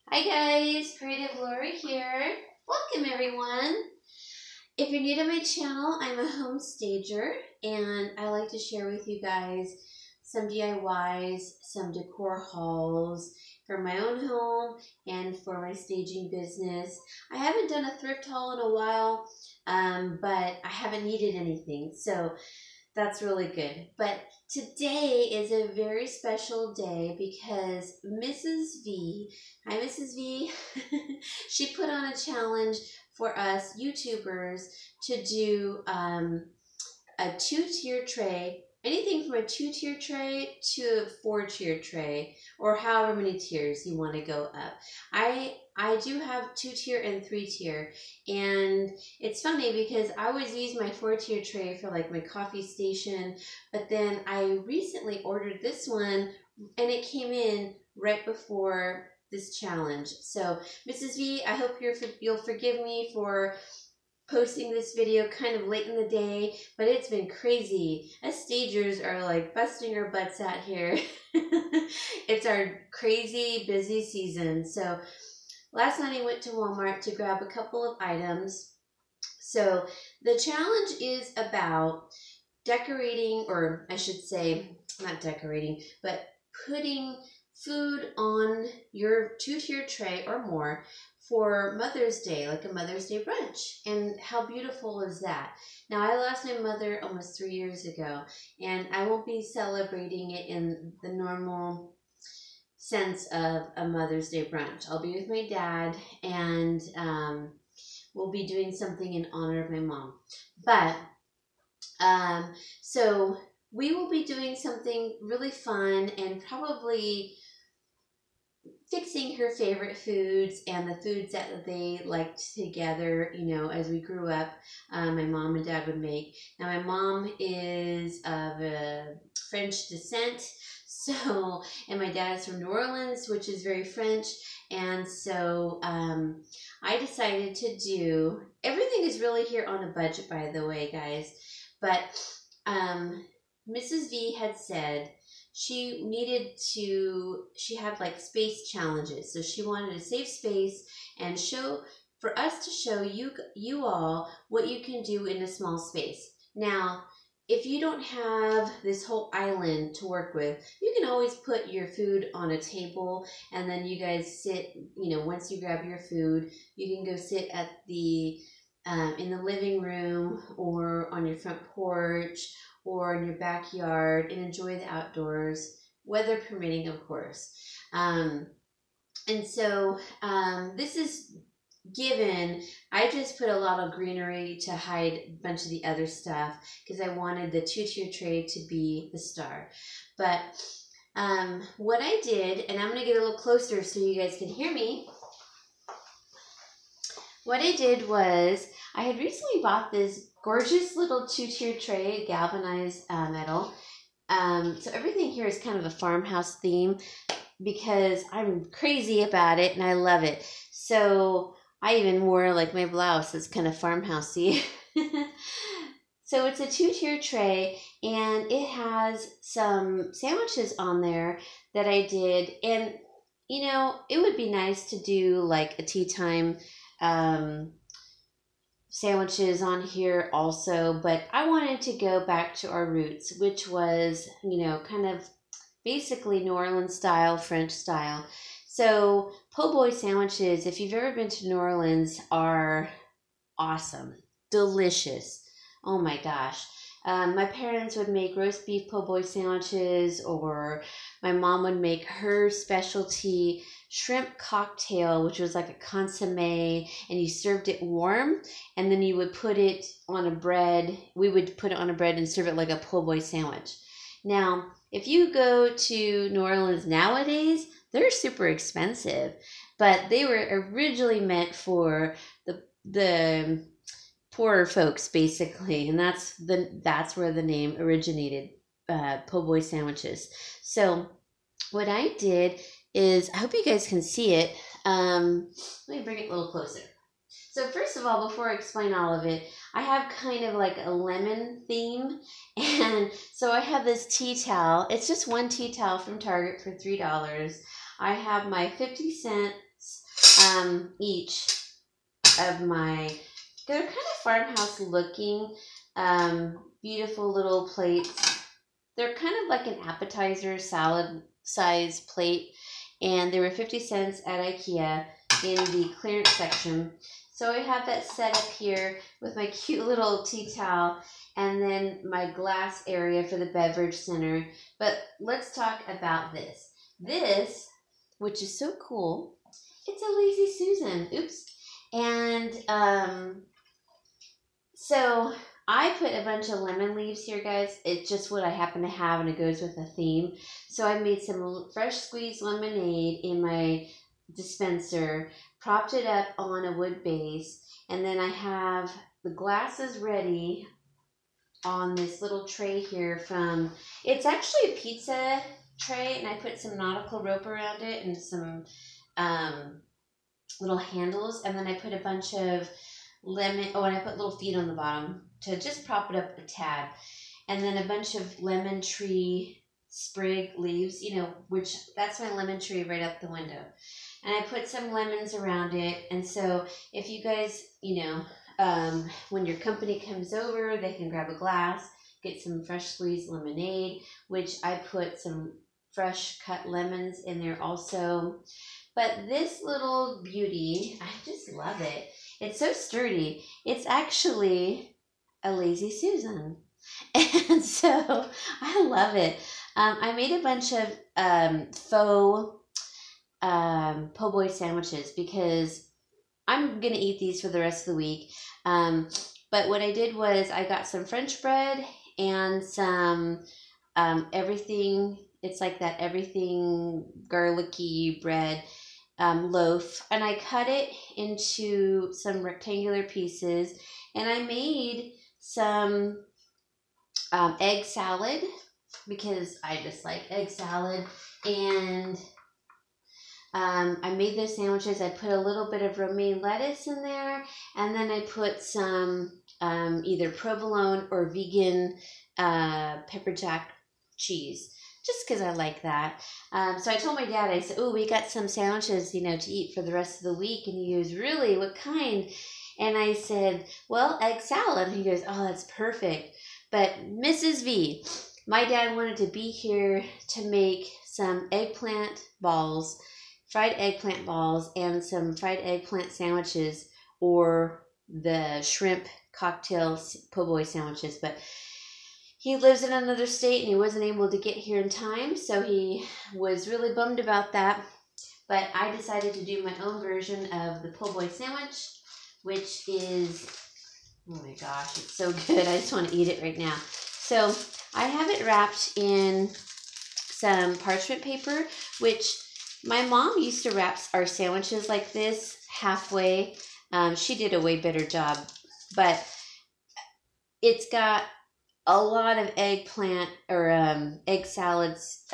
Hi guys, Creative Laura here. Welcome everyone. If you're new to my channel, I'm a home stager and I like to share with you guys some DIYs, some decor hauls for my own home and for my staging business. I haven't done a thrift haul in a while, but I haven't needed anything. So that's really good. But today is a very special day because Mrs. V, hi Mrs. V, she put on a challenge for us YouTubers to do a two-tier tray, anything from a two-tier tray to a four-tier tray, or however many tiers you want to go up. I do have two-tier and three-tier, and it's funny because I always use my four-tier tray for like my coffee station, but then I recently ordered this one, and it came in right before this challenge. So, Mrs. V, I hope you'll forgive me for posting this video kind of late in the day, but it's been crazy. Us stagers are like busting our butts out here. It's our crazy busy season. So last night I went to Walmart to grab a couple of items. So the challenge is about decorating, or I should say not decorating, but putting food on your two-tier tray or more for Mother's Day, like a Mother's Day brunch. And how beautiful is that? Now, I lost my mother almost 3 years ago, and I won't be celebrating it in the normal sense of a Mother's Day brunch. I'll be with my dad, and we'll be doing something in honor of my mom. But so we will be doing something really fun and probably fixing her favorite foods and the foods that they liked together, as we grew up, my mom and dad would make. Now, my mom is of French descent, so, and my dad is from New Orleans, which is very French, and so I decided to do, everything is really here on a budget, by the way, guys, but Mrs. V had said, she had like space challenges. So she wanted to save space and for us to show you all what you can do in a small space. Now, if you don't have this whole island to work with, you can always put your food on a table and then you guys sit, once you grab your food, you can go sit at in the living room or on your front porch or in your backyard and enjoy the outdoors, weather permitting, of course. And so this is given, I just put a lot of greenery to hide a bunch of the other stuff because I wanted the two-tier tray to be the star. But what I did, and I'm going to get a little closer so you guys can hear me. What I did was I had recently bought this gorgeous little two-tier tray, galvanized metal. So everything here is kind of a farmhouse theme because I'm crazy about it and I love it. So I even wore like my blouse that's kind of farmhousey. So it's a two-tier tray and it has some sandwiches on there that I did. And, it would be nice to do like a tea time sandwiches on here also, but I wanted to go back to our roots, which was, kind of basically New Orleans style, French style. So po' boy sandwiches, if you've ever been to New Orleans, are awesome, delicious. Oh my gosh. My parents would make roast beef po' boy sandwiches, or my mom would make her specialty shrimp cocktail, which was like a consomme, and you served it warm, and then you would put it on a bread. We would put it on a bread and serve it like a po' boy sandwich. Now, if you go to New Orleans nowadays, they're super expensive, but they were originally meant for the poorer folks, basically, and that's where the name originated, po' boy sandwiches. So what I did is, I hope you guys can see it. Let me bring it a little closer. So first of all, before I explain all of it, I have kind of like a lemon theme. And so I have this tea towel. It's just one tea towel from Target for $3. I have my 50 cents each of my, they're kind of farmhouse looking, beautiful little plates. They're kind of like an appetizer salad size plate, and they were 50 cents at IKEA in the clearance section. So I have that set up here with my cute little tea towel and then my glass area for the beverage center. But let's talk about this. This, which is so cool, it's a Lazy Susan. Oops. And so I put a bunch of lemon leaves here, guys. It's just what I happen to have, and it goes with a theme. So I made some fresh squeezed lemonade in my dispenser, propped it up on a wood base, and then I have the glasses ready on this little tray here from, it's actually a pizza tray, and I put some nautical rope around it and some little handles, and then I put a bunch of lemon, oh, and I put little feet on the bottom to just prop it up a tad, and then a bunch of lemon tree sprig leaves, you know, which that's my lemon tree right out the window. And I put some lemons around it. And so if you guys, you know, when your company comes over, they can grab a glass, get some fresh squeezed lemonade, which I put some fresh cut lemons in there also. But this little beauty, I just love it. It's so sturdy. It's actually a Lazy Susan. And so I love it. I made a bunch of faux po' boy sandwiches because I'm going to eat these for the rest of the week. But what I did was I got some French bread and some everything, it's like that everything garlicky bread loaf. And I cut it into some rectangular pieces. And I made some egg salad because I just like egg salad. And I made those sandwiches. I put a little bit of romaine lettuce in there, and then I put some either provolone or vegan pepper jack cheese, just because I like that. So I told my dad, I said, oh, we got some sandwiches, you know, to eat for the rest of the week. And he goes, really? What kind? And I said, well, egg salad. And he goes, oh, that's perfect. But Mrs. V, my dad wanted to be here to make some eggplant balls, fried eggplant balls, and some fried eggplant sandwiches, or the shrimp cocktail po' boy sandwiches. But he lives in another state and he wasn't able to get here in time, so he was really bummed about that. But I decided to do my own version of the po' boy sandwich, which is, oh my gosh, it's so good. I just want to eat it right now. So I have it wrapped in some parchment paper, which my mom used to wrap our sandwiches like this halfway. She did a way better job, but it's got a lot of eggplant or egg salads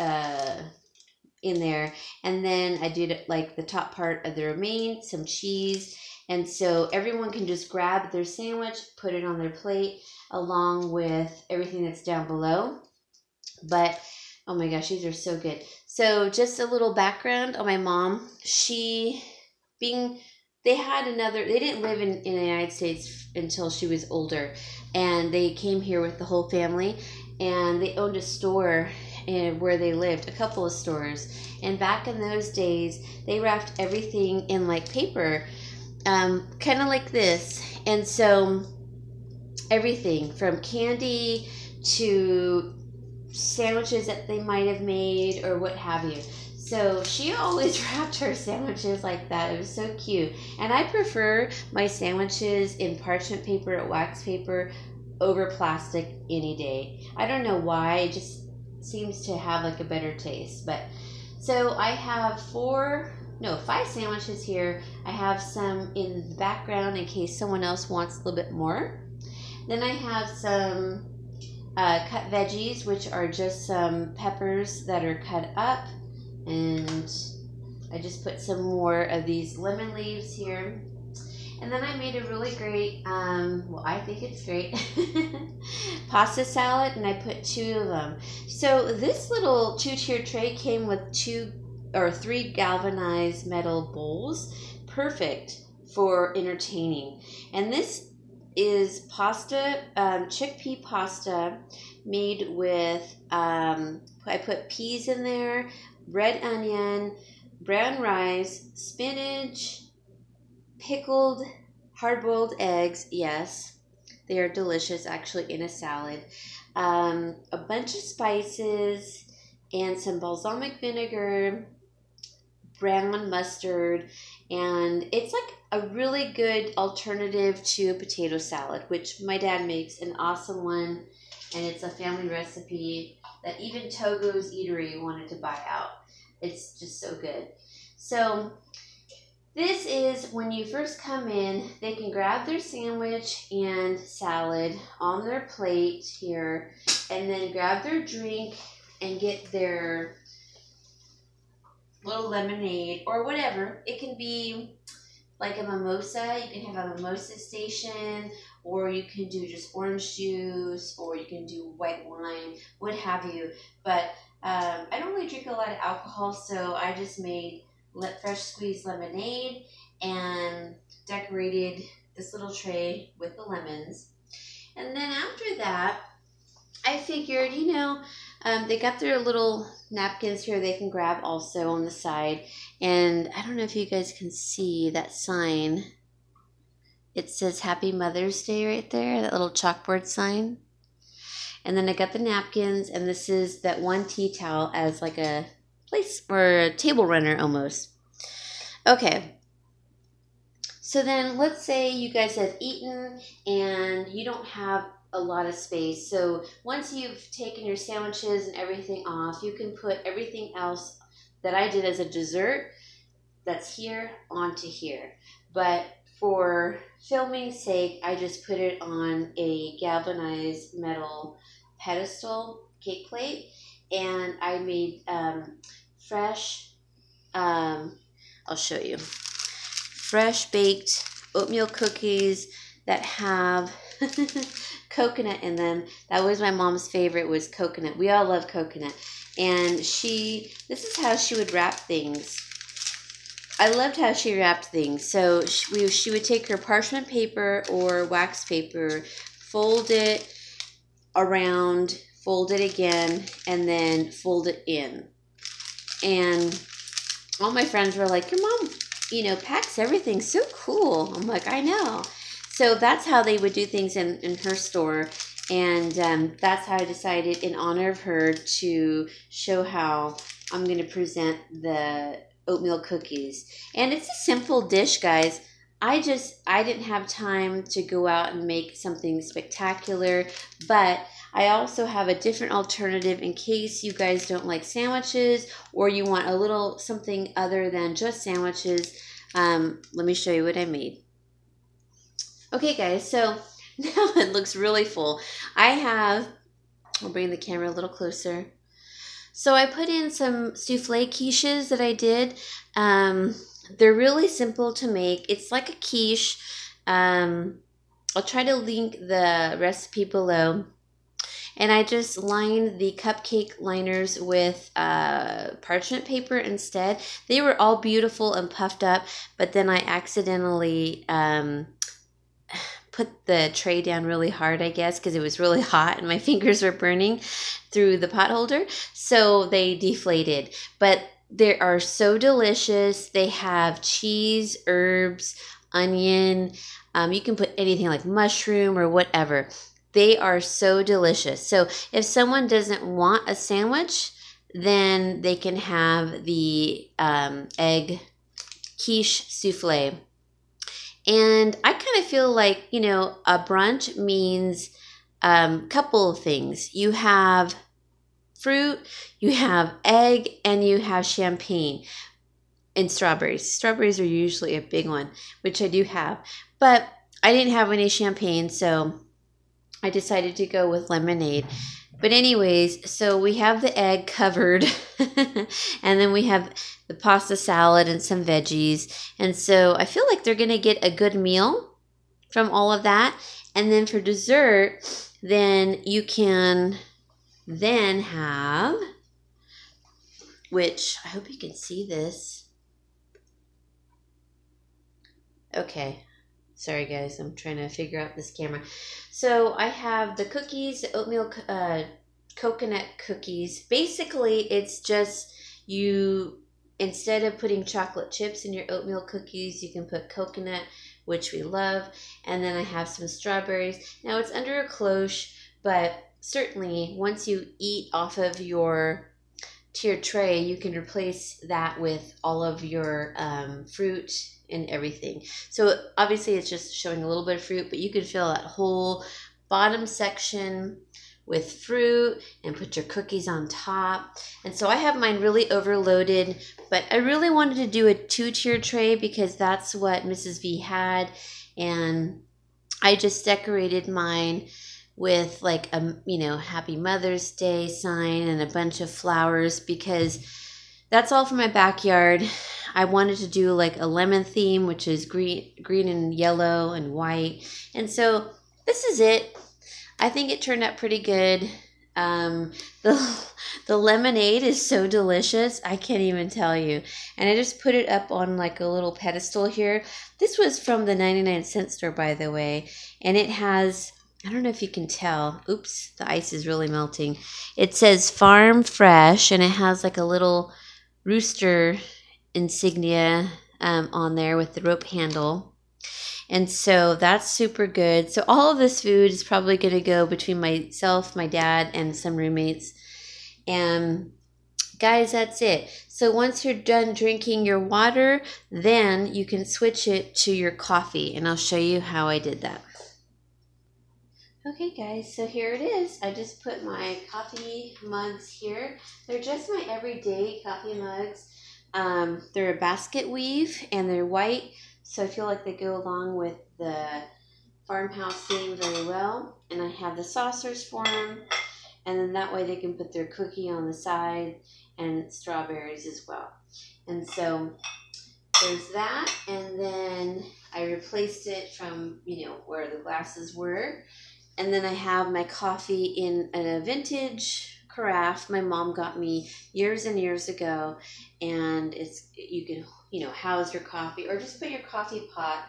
in there. And then I did it like the top part of the romaine, some cheese. And so everyone can just grab their sandwich, put it on their plate along with everything that's down below. But oh my gosh, these are so good. So just a little background on my mom. They didn't live in the United States until she was older. And they came here with the whole family. And they owned a store where they lived, a couple of stores. And back in those days, they wrapped everything in like paper, kind of like this. And so everything from candy to sandwiches that they might have made or what have you. So she always wrapped her sandwiches like that. It was so cute. And I prefer my sandwiches in parchment paper or wax paper over plastic any day. I don't know why. It just seems to have like a better taste. But so I have 5 sandwiches here. I have some in the background in case someone else wants a little bit more. Then I have some cut veggies, which are just some peppers that are cut up, and I just put some more of these lemon leaves here. And then I made a really great, I think it's great, pasta salad, and I put 2 of them. So this little 2-tier tray came with 3 galvanized metal bowls perfect for entertaining. And this is pasta, chickpea pasta made with, I put peas in there, red onion, brown rice, spinach, pickled hard-boiled eggs. Yes, they are delicious actually in a salad. A bunch of spices and some balsamic vinegar, brown mustard, and it's like a really good alternative to a potato salad, which my dad makes an awesome one, and it's a family recipe that even Togo's Eatery wanted to buy out. It's just so good. So this is when you first come in, they can grab their sandwich and salad on their plate here, and then grab their drink and get their little lemonade or whatever. It can be like a mimosa. You can have a mimosa station, or you can do just orange juice, or you can do white wine, what have you. But I don't really drink a lot of alcohol, so I just made fresh squeezed lemonade and decorated this little tray with the lemons. And then after that, I figured, you know, they got their little napkins here they can grab also on the side. And I don't know if you guys can see that sign. It says Happy Mother's Day right there, that little chalkboard sign. And then I got the napkins, and this is that one tea towel as like a place or a table runner almost. Okay. So then let's say you guys have eaten and you don't have a lot of space. So once you've taken your sandwiches and everything off, you can put everything else that I did as a dessert that's here onto here. But for filming's sake, I just put it on a galvanized metal pedestal cake plate, and I made fresh, I'll show you, fresh baked oatmeal cookies that have coconut in them. That was my mom's favorite, was coconut. We all love coconut. And this is how she would wrap things. I loved how she wrapped things. So she would take her parchment paper or wax paper, fold it around, fold it again, and then fold it in. And all my friends were like, your mom, you know, packs everything so cool. I'm like, I know. So that's how they would do things in her store. And that's how I decided, in honor of her, to show how I'm going to present the oatmeal cookies. And it's a simple dish, guys. I didn't have time to go out and make something spectacular, but I also have a different alternative in case you guys don't like sandwiches or you want a little something other than just sandwiches. Let me show you what I made. Okay, guys, so now it looks really full. I'll bring the camera a little closer. So I put in some souffle quiches that I did. They're really simple to make. It's like a quiche. I'll try to link the recipe below. And I just lined the cupcake liners with parchment paper instead. They were all beautiful and puffed up, but then I accidentally put the tray down really hard, I guess, because it was really hot and my fingers were burning through the pot holder. So they deflated. But they are so delicious. They have cheese, herbs, onion. You can put anything like mushroom or whatever. They are so delicious. So if someone doesn't want a sandwich, then they can have the egg quiche souffle. And I kind of feel like, you know, a brunch means a couple of things. You have fruit, you have egg, and you have champagne and strawberries. Strawberries are usually a big one, which I do have. But I didn't have any champagne, so I decided to go with lemonade. But anyways, so we have the egg covered, and then we have the pasta salad and some veggies. And so I feel like they're going to get a good meal from all of that. And then for dessert, then you can then have, which I hope you can see this. Okay. Sorry guys, I'm trying to figure out this camera. So I have the cookies, the oatmeal coconut cookies. Basically, it's just you, instead of putting chocolate chips in your oatmeal cookies, you can put coconut, which we love. And then I have some strawberries. Now it's under a cloche, but certainly once you eat off of your tiered tray, you can replace that with all of your fruit and everything. So obviously it's just showing a little bit of fruit, but you can fill that whole bottom section with fruit and put your cookies on top. And so I have mine really overloaded, but I really wanted to do a 2-tier tray because that's what Mrs. V had. And I just decorated mine with like a, you know, Happy Mother's Day sign and a bunch of flowers because that's all for my backyard. I wanted to do like a lemon theme, which is green and yellow and white. And so this is it. I think it turned out pretty good. The lemonade is so delicious. I can't even tell you. And I just put it up on like a little pedestal here. This was from the 99-cent store, by the way. And it has, I don't know if you can tell. Oops, the ice is really melting. It says Farm Fresh, and it has like a little rooster insignia on there with the rope handle. And so that's super good. So all of this food is probably going to go between myself, my dad, and some roommates. And guys, that's it. So once you're done drinking your water, then you can switch it to your coffee. And I'll show you how I did that. Okay guys, so here it is. I just put my coffee mugs here. They're just my everyday coffee mugs. They're a basket weave and they're white, so I feel like they go along with the Farmhouse theme very well. And I have the saucers for them, and then that way they can put their cookie on the side and strawberries as well. And so there's that, and then I replaced it from, you know, where the glasses were. And then I have my coffee in a vintage carafe my mom got me years and years ago, and it's, you can, you know, house your coffee or just put your coffee pot,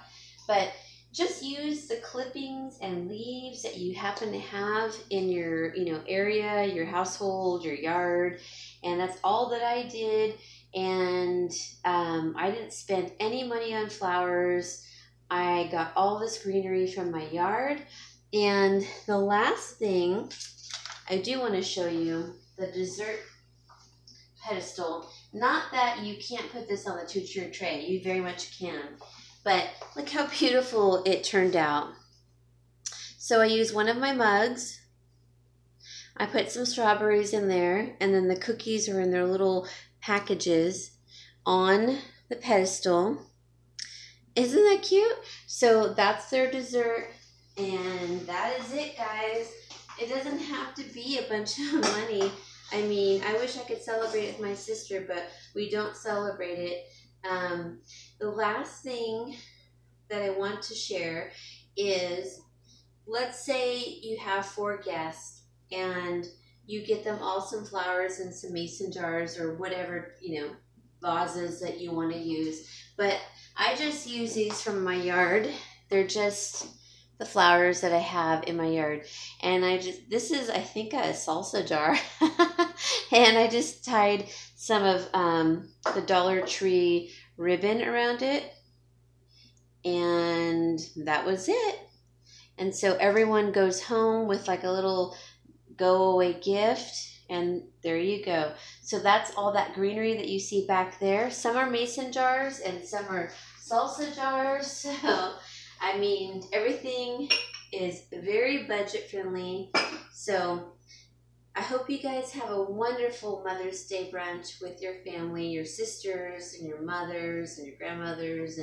but just use the clippings and leaves that you happen to have in your, you know, area, your household, your yard. And that's all that I did. And I didn't spend any money on flowers. I got all this greenery from my yard. And the last thing I do want to show you, the dessert pedestal. Not that you can't put this on the 2-tier tray, you very much can, but look how beautiful it turned out. So I used one of my mugs, I put some strawberries in there, and then the cookies are in their little packages on the pedestal. Isn't that cute? So that's their dessert, and that is it, guys. It doesn't have to be a bunch of money. I mean, I wish I could celebrate it with my sister, but we don't celebrate it. The last thing that I want to share is, let's say you have 4 guests and you get them all some flowers and some mason jars or whatever, you know, vases that you want to use. But I just use these from my yard. They're just the flowers that I have in my yard. And this is, I think, a salsa jar. And I just tied some of the Dollar Tree ribbon around it. And that was it. And so everyone goes home with like a little go away gift. And there you go. So that's all that greenery that you see back there. Some are mason jars and some are salsa jars. So I mean, everything is very budget friendly. So I hope you guys have a wonderful Mother's Day brunch with your family, your sisters and your mothers and your grandmothers,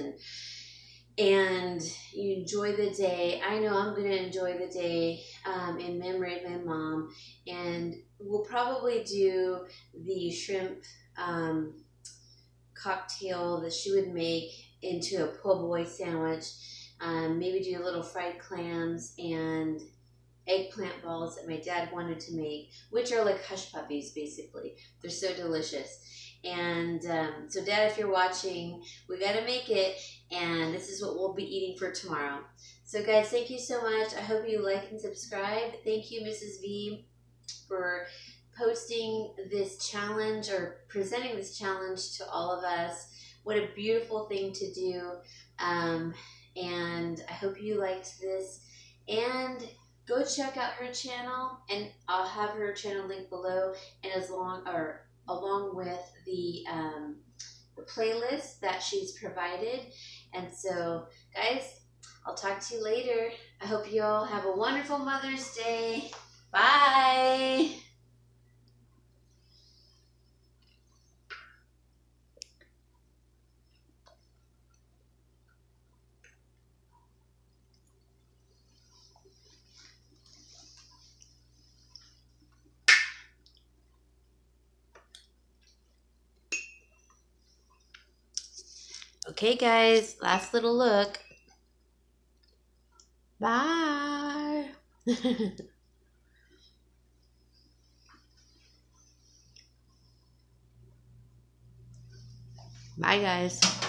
and you enjoy the day. I know I'm going to enjoy the day in memory of my mom. And we'll probably do the shrimp cocktail that she would make into a po' boy sandwich. Maybe do a little fried clams and eggplant balls that my dad wanted to make, which are like hush puppies, basically. They're so delicious. And so, Dad, if you're watching, we got to make it, and this is what we'll be eating for tomorrow. So, guys, thank you so much. I hope you like and subscribe. Thank you, Mrs. V, for posting this challenge or presenting this challenge to all of us. What a beautiful thing to do. And I hope you liked this. And go check out her channel, and I'll have her channel link below, and along with the playlist that she's provided. And so, guys, I'll talk to you later. I hope you all have a wonderful Mother's Day. Bye. Okay, guys, last little look. Bye. Bye, guys.